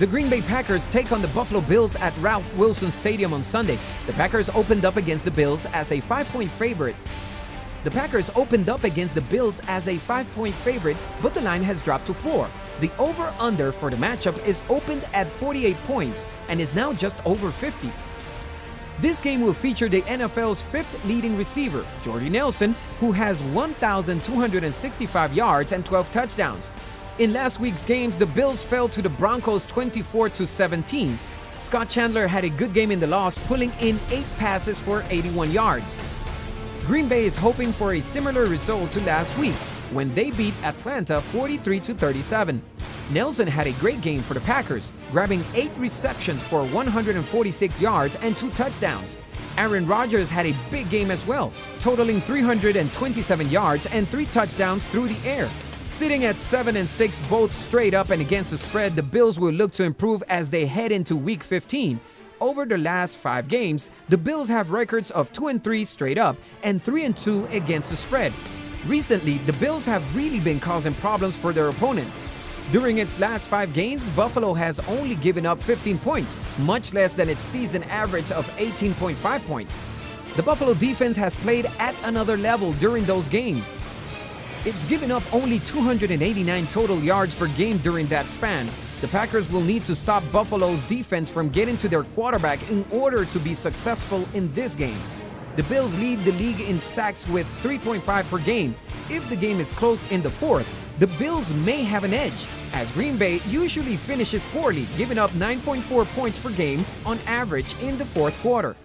Green Bay Packers take on the Buffalo Bills at Ralph Wilson Stadium on Sunday. The Packers opened up against the Bills as a 5-point favorite. The Packers opened up against the Bills as a 5-point favorite, but the line has dropped to 4. The over-under for the matchup is opened at 48 points and is now just over 50. This game will feature the NFL's 5th leading receiver, Jordy Nelson, who has 1,265 yards and 12 touchdowns. In last week's games, the Bills fell to the Broncos 24-17. Scott Chandler had a good game in the loss, pulling in 8 passes for 81 yards. Green Bay is hoping for a similar result to last week, when they beat Atlanta 43-37. Nelson had a great game for the Packers, grabbing 8 receptions for 146 yards and 2 touchdowns. Aaron Rodgers had a big game as well, totaling 327 yards and 3 touchdowns through the air. Sitting at 7-6 both straight up and against the spread, the Bills will look to improve as they head into Week 15. Over the last 5 games, the Bills have records of 2-3 straight up and 3-2 against the spread. Recently, the Bills have really been causing problems for their opponents. During its last 5 games, Buffalo has only given up 15 points, much less than its season average of 18.5 points. The Buffalo defense has played at another level during those games. It's given up only 289 total yards per game during that span. The Packers will need to stop Buffalo's defense from getting to their quarterback in order to be successful in this game. The Bills lead the league in sacks with 3.5 per game. If the game is close in the 4th, the Bills may have an edge, as Green Bay usually finishes poorly, giving up 9.4 points per game on average in the 4th quarter.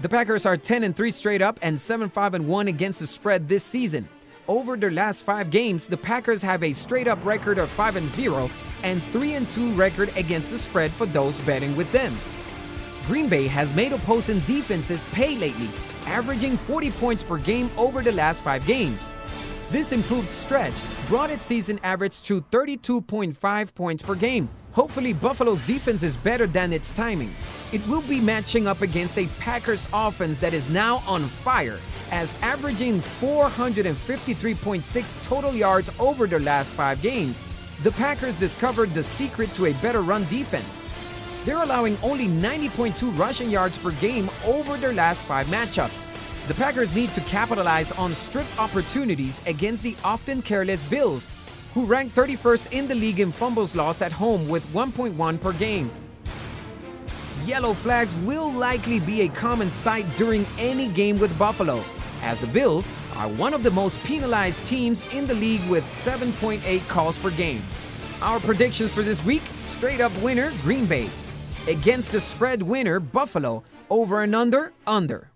The Packers are 10-3 straight up and 7-5-1 against the spread this season. Over their last 5 games, the Packers have a straight-up record of 5-0 and 3-2 record against the spread for those betting with them. Green Bay has made opposing defenses pay lately, averaging 40 points per game over the last 5 games. This improved stretch brought its season average to 32.5 points per game. Hopefully, Buffalo's defense is better than its timing. It will be matching up against a Packers offense that is now on fire, as averaging 453.6 total yards over their last 5 games. The Packers discovered the secret to a better run defense. They're allowing only 90.2 rushing yards per game over their last 5 matchups. The Packers need to capitalize on strip opportunities against the often careless Bills, who rank 31st in the league in fumbles lost at home with 1.1 per game. Yellow flags will likely be a common sight during any game with Buffalo, as the Bills are one of the most penalized teams in the league with 7.8 calls per game. Our predictions for this week: straight up winner, Green Bay. Against the spread winner, Buffalo. Over and under.